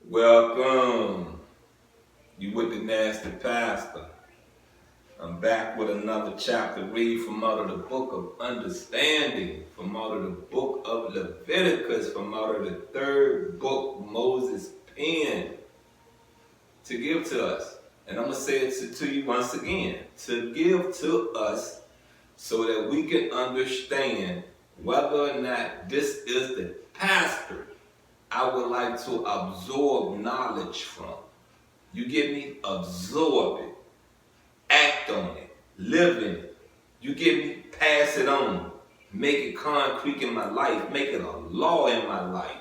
Welcome. You with the nasty pastor. I'm back with another chapter read from out of the book of understanding, from out of the book of Leviticus, from out of the third book Moses penned to give to us. And I'm going to say it to you once again, to give to us so that we can understand whether or not this is the pastor I would like to absorb knowledge from. You get me? Absorb it. Act on it. Live in it. You get me? Pass it on. Make it concrete in my life. Make it a law in my life.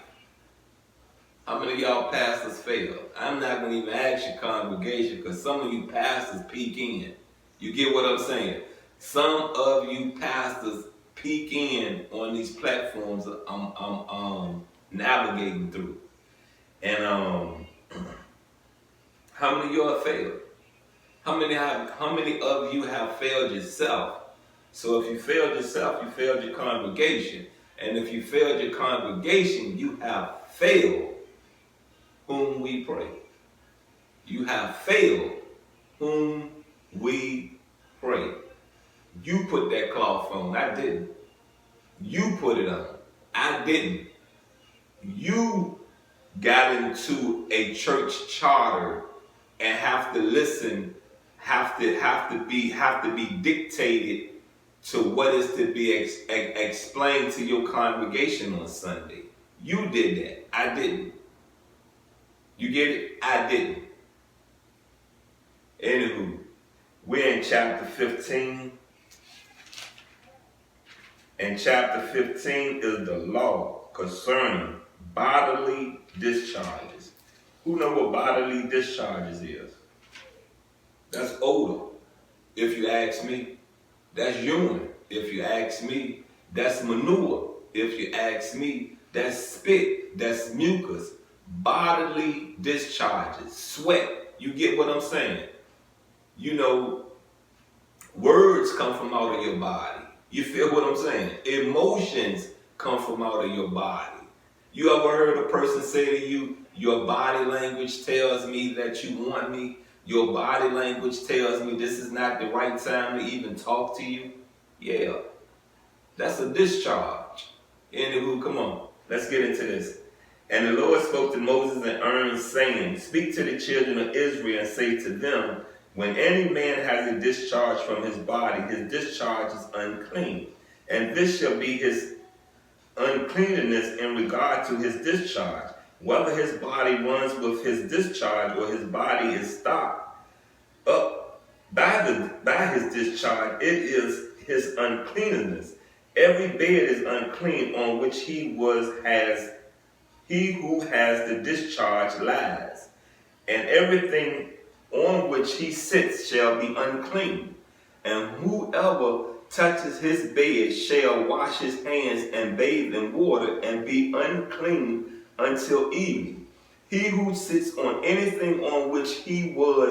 How many of y'all pastors fail? I'm not going to even ask your congregation because some of you pastors peek in. You get what I'm saying? Some of you pastors peek in on these platforms I'm navigating through. And how many of y'all failed? How many of you have failed yourself? So if you failed yourself, you failed your congregation. And if you failed your congregation, you have failed whom we pray. You have failed whom we pray. You put that cloth on, I didn't. You put it on, I didn't. You got into a church charter and have to listen, have to be dictated to what is to be explained to your congregation on Sunday. You did that. I didn't. You get it? I didn't. Anywho, we're in chapter 15. And chapter 15 is the law concerning bodily discharges. Who know what bodily discharges is? That's odor, if you ask me. That's urine, if you ask me. That's manure, if you ask me. That's spit, that's mucus. Bodily discharges, sweat. You get what I'm saying? You know, words come from out of your body. You feel what I'm saying? Emotions come from out of your body. You ever heard a person say to you, your body language tells me that you want me? Your body language tells me this is not the right time to even talk to you? Yeah, that's a discharge. Anywho, come on, let's get into this. And the Lord spoke to Moses and Aaron, saying, speak to the children of Israel and say to them, when any man has a discharge from his body, his discharge is unclean. And this shall be his uncleanness in regard to his discharge. Whether his body runs with his discharge or his body is stopped up by his discharge, it is his uncleanness. Every bed is unclean on which he who has the discharge lies, and everything on which he sits shall be unclean. And whoever touches his bed shall wash his hands and bathe in water and be unclean until evening. He who sits on anything on which he who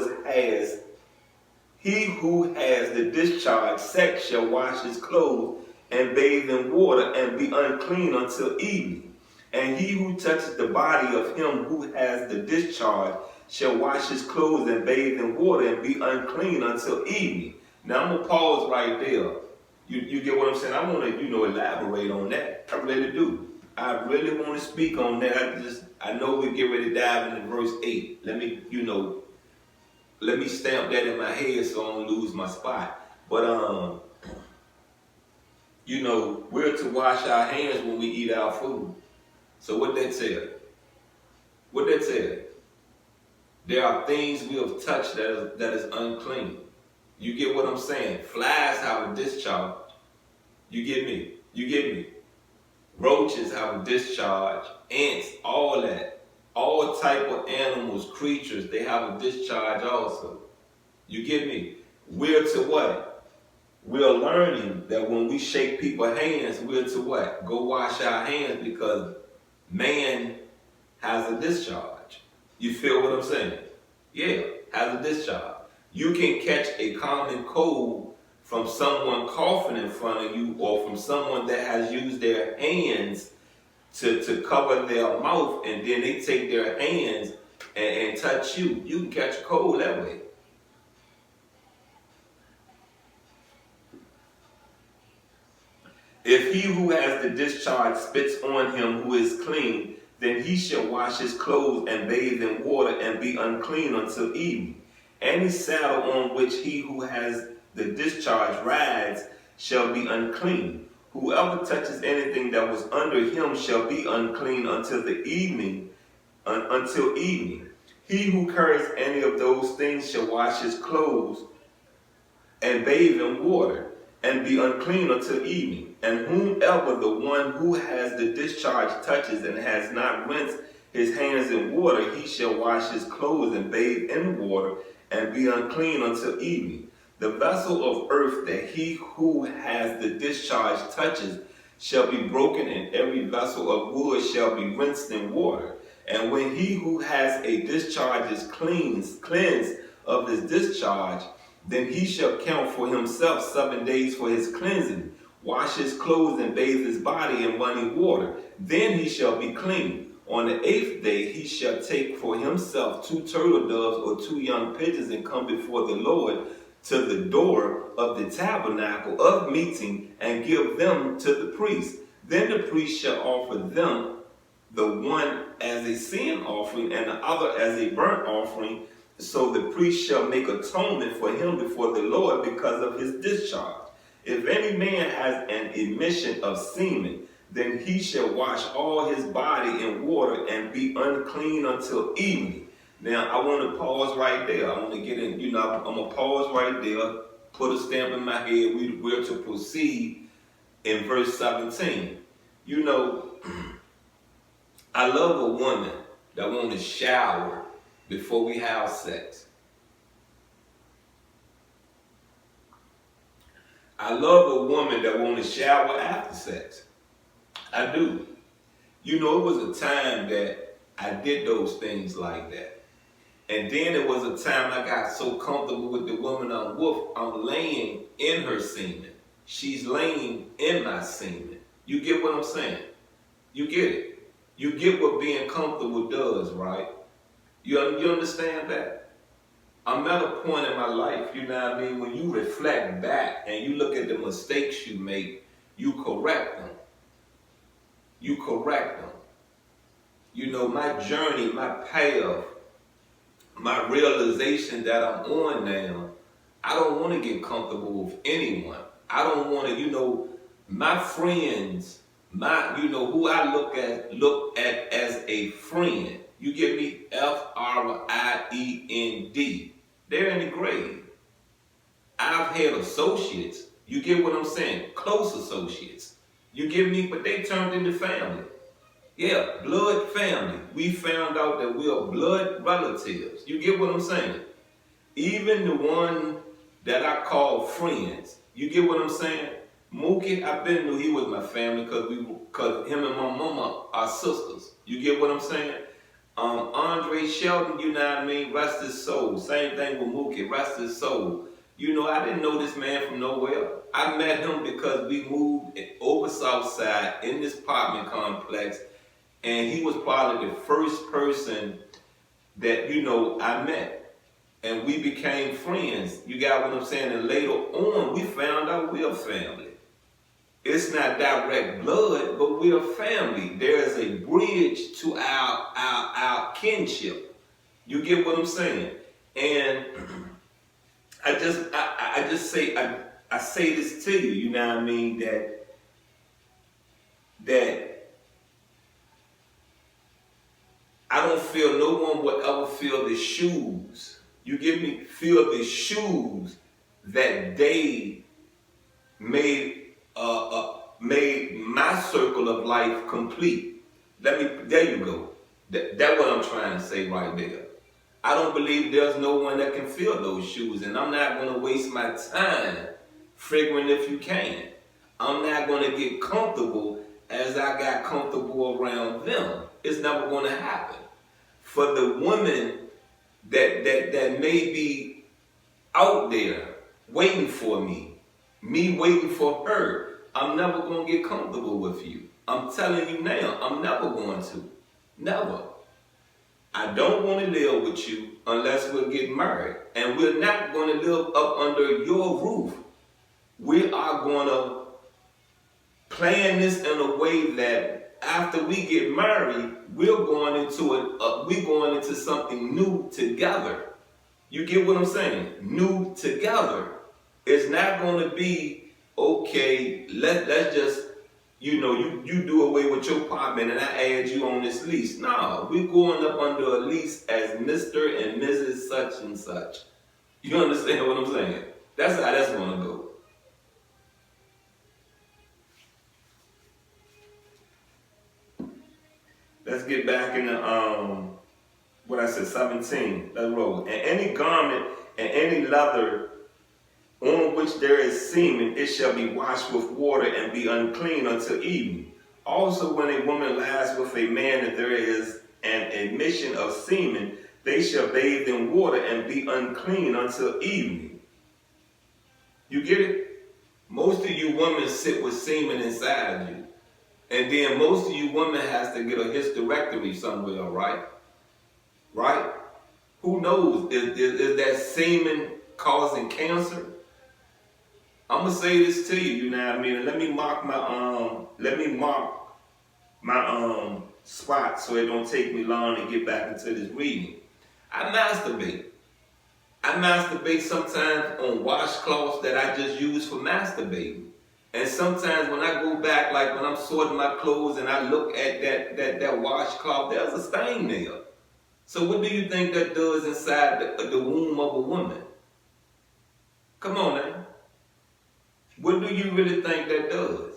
has the discharge sex shall wash his clothes and bathe in water and be unclean until evening. And he who touches the body of him who has the discharge shall wash his clothes and bathe in water and be unclean until evening. Now I'm gonna pause right there. You get what I'm saying? I want to, elaborate on that. I really do. I really want to speak on that. I know we get ready to dive into verse 8. Let me stamp that in my head so I don't lose my spot. But we're to wash our hands when we eat our food. So what that tell? What that tell? There are things we have touched that is unclean. You get what I'm saying? Flies have a discharge. You get me? You get me? Roaches have a discharge. Ants, all that. All type of animals, creatures, they have a discharge also. You get me? We're to what? We're learning that when we shake people's hands, we're to what? Go wash our hands because man has a discharge. You feel what I'm saying? Yeah, has a discharge. You can catch a common cold from someone coughing in front of you or from someone that has used their hands to cover their mouth, and then they take their hands and touch you, you can catch a cold that way. If he who has the discharge spits on him who is clean, then he shall wash his clothes and bathe in water and be unclean until evening. Any saddle on which he who has the discharge rides shall be unclean. Whoever touches anything that was under him shall be unclean until the evening. Until evening. He who carries any of those things shall wash his clothes and bathe in water and be unclean until evening. And whomever the one who has the discharge touches and has not rinsed his hands in water, he shall wash his clothes and bathe in water and be unclean until evening. The vessel of earth that he who has the discharge touches shall be broken, and every vessel of wood shall be rinsed in water. And when he who has a discharge is cleansed of his discharge, then he shall count for himself 7 days for his cleansing, wash his clothes and bathe his body in running water. Then he shall be clean. On the 8th day he shall take for himself 2 turtle doves or 2 young pigeons and come before the Lord to the door of the tabernacle of meeting and give them to the priest. Then the priest shall offer them, the one as a sin offering and the other as a burnt offering. So the priest shall make atonement for him before the Lord because of his discharge. If any man has an emission of semen, then he shall wash all his body in water and be unclean until evening. Now, I want to pause right there. I want to get in, I'm going to pause right there, put a stamp in my head. We're to proceed in verse 17. I love a woman that want to shower before we have sex. I love a woman that want to shower after sex. I do. It was a time that I did those things like that. And then it was a time I got so comfortable with the woman I'm with, I'm laying in her semen. She's laying in my semen. You get what I'm saying? You get it. You get what being comfortable does, right? You understand that? I'm at a point in my life, when you reflect back and you look at the mistakes you make, you correct them. You correct them. My journey, my path, my realization that I'm on now, I don't want to get comfortable with anyone. I don't want to, my friends, who I look at as a friend. You get me? Friend. They're in the grave. I've had associates. You get what I'm saying? Close associates. You get me? But they turned into family. Yeah, blood family. We found out that we are blood relatives. You get what I'm saying? Even the one that I call friends. You get what I'm saying? Mookie, I been knew he was my family because him and my mama are sisters. You get what I'm saying? Andre Shelton, rest his soul. Same thing with Mookie, rest his soul. I didn't know this man from nowhere. I met him because we moved over South Side in this apartment complex, and he was probably the first person that, I met. And we became friends. You got what I'm saying? And later on, we found out we're family. It's not direct blood, but we're family. There is a bridge to our kinship. You get what I'm saying? And I say this to you, that I don't feel no one will ever feel the shoes. You get me? Feel the shoes that they made my circle of life complete. There you go. That's what I'm trying to say right there. I don't believe there's no one that can fill those shoes, and I'm not going to waste my time figuring if you can. I'm not going to get comfortable as I got comfortable around them. It's never going to happen. For the woman that may be out there waiting for me waiting for her, I'm never going to get comfortable with you. I'm telling you now, I'm never going to. Never. I don't want to live with you unless we'll get married. And we're not going to live up under your roof. We are going to plan this in a way that after we get married, we're going into something new together. You get what I'm saying? New together. It's not going to be, okay, let's just, you do away with your apartment and I add you on this lease. No, we're going up under a lease as Mr. and Mrs. such and such. You understand what I'm saying? That's how that's going to go. Let's get back into what I said, 17. Let's roll. And any garment and any leather on which there is semen, it shall be washed with water and be unclean until evening. Also, when a woman lies with a man and there is an emission of semen, they shall bathe in water and be unclean until evening. You get it? Most of you women sit with semen inside you. And then most of you women has to get a hysterectomy somewhere, right? Right? Who knows? Is that semen causing cancer? I'm gonna say this to you, you know what I mean? And let me mark my spot so it don't take me long to get back into this reading. I masturbate. I masturbate sometimes on washcloths that I just use for masturbating. And sometimes when I go back, like when I'm sorting my clothes and I look at that washcloth, there's a stain there. So what do you think that does inside the womb of a woman? Come on now. What do you really think that does?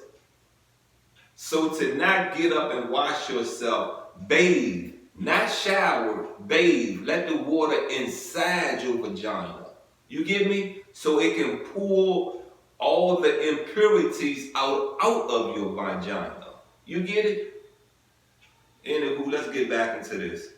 So to not get up and wash yourself, bathe, not shower, bathe, let the water inside your vagina. You get me? So it can pull all the impurities out of your vagina. You get it? Anywho, let's get back into this.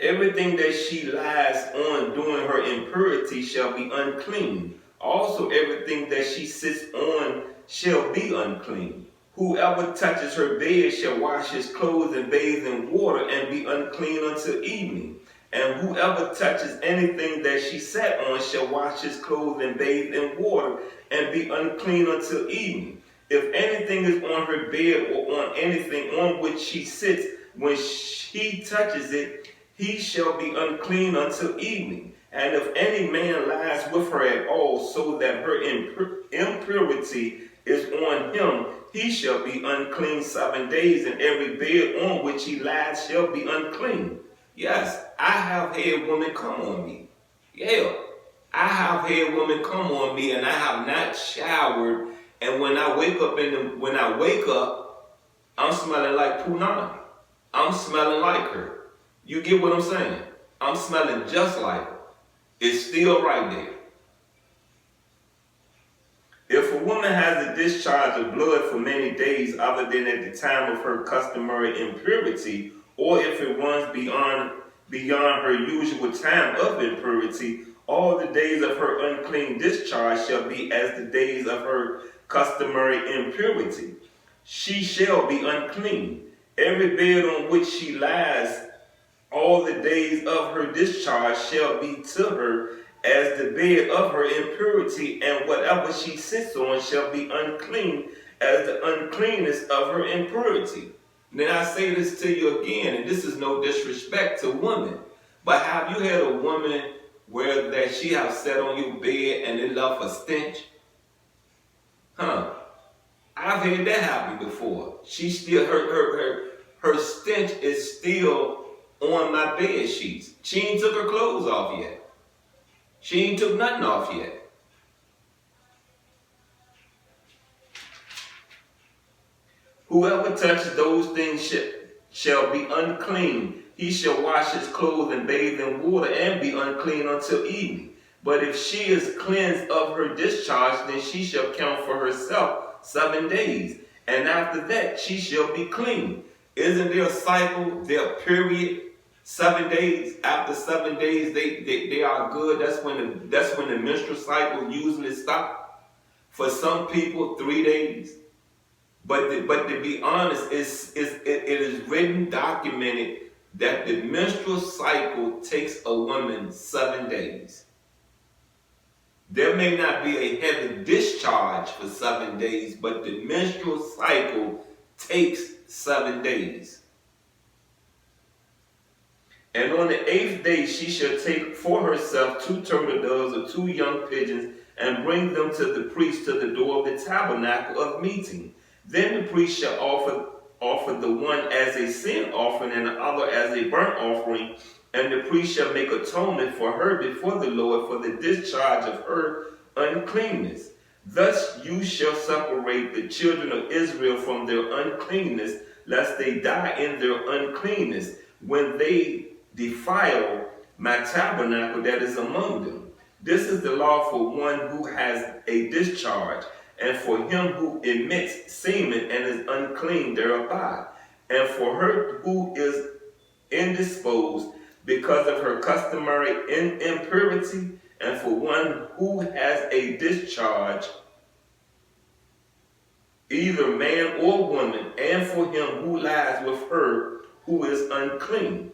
Everything that she lies on doing her impurity shall be unclean. Also, everything that she sits on shall be unclean. Whoever touches her bed shall wash his clothes and bathe in water and be unclean until evening. And whoever touches anything that she sat on shall wash his clothes and bathe in water and be unclean until evening. If anything is on her bed or on anything on which she sits, when she touches it, he shall be unclean until evening. And if any man lies with her at all, so that her impurity is on him, he shall be unclean 7 days, and every bed on which he lies shall be unclean. Yes, I have had women come on me. Yeah, I have had women come on me, and I have not showered. And when I wake up, I'm smelling like Punani. I'm smelling like her. You get what I'm saying? I'm smelling just like her. It's still right there. If a woman has a discharge of blood for many days other than at the time of her customary impurity, or if it runs beyond her usual time of impurity, all the days of her unclean discharge shall be as the days of her customary impurity. She shall be unclean. Every bed on which she lies all the days of her discharge shall be to her as the bed of her impurity, and whatever she sits on shall be unclean as the uncleanness of her impurity. Then I say this to you again, and this is no disrespect to women, but have you had a woman where that she have sat on your bed and it left a stench? I've had that happen before. She still her stench is still on my bed sheets. She ain't took her clothes off yet. She ain't took nothing off yet. Whoever touches those things shall be unclean. He shall wash his clothes and bathe in water and be unclean until evening. But if she is cleansed of her discharge, then she shall count for herself 7 days. And after that she shall be clean. Isn't there a cycle, their period? 7 days. After 7 days, they are good. That's when the menstrual cycle usually stops. For some people, 3 days. But to be honest, it is written, documented, that the menstrual cycle takes a woman 7 days. There may not be a heavy discharge for 7 days, but the menstrual cycle takes 7 days. And on the 8th day she shall take for herself 2 turtle doves or 2 young pigeons, and bring them to the priest to the door of the tabernacle of meeting. Then the priest shall offer the one as a sin offering and the other as a burnt offering, and the priest shall make atonement for her before the Lord for the discharge of her uncleanness. Thus you shall separate the children of Israel from their uncleanness, lest they die in their uncleanness, when they defile my tabernacle that is among them. This is the law for one who has a discharge, and for him who emits semen and is unclean thereby, and for her who is indisposed because of her customary impurity, and for one who has a discharge, either man or woman, and for him who lies with her who is unclean.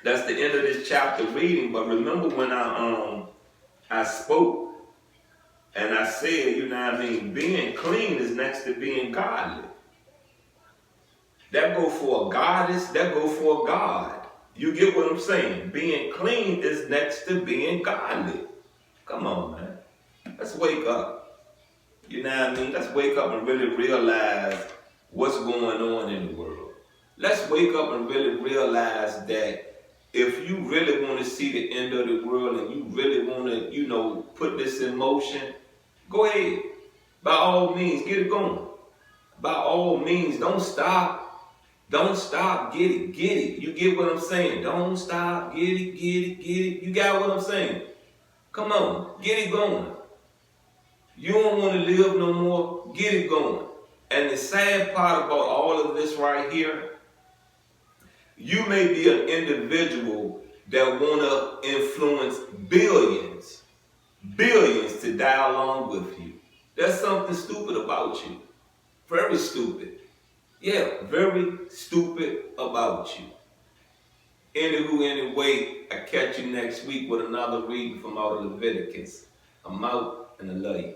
That's the end of this chapter reading. But remember when I spoke and I said, you know what I mean, being clean is next to being godly. That go for a goddess, that go for a god. You get what I'm saying? Being clean is next to being godly. Come on, man. Let's wake up. You know what I mean? Let's wake up and really realize what's going on in the world. Let's wake up and really realize that if you really want to see the end of the world and you really want to, put this in motion, go ahead. By all means, get it going. By all means, don't stop. Don't stop. Get it. Get it. You get what I'm saying? Don't stop. Get it. Get it. Get it. You got what I'm saying? Come on. Get it going. You don't want to live no more. Get it going. And the sad part about all of this right here, you may be an individual that want to influence billions to die along with you. There's something stupid about you. Very stupid. Yeah, very stupid about you. Anyway, I catch you next week with another reading from out of Leviticus. I'm out and I love you.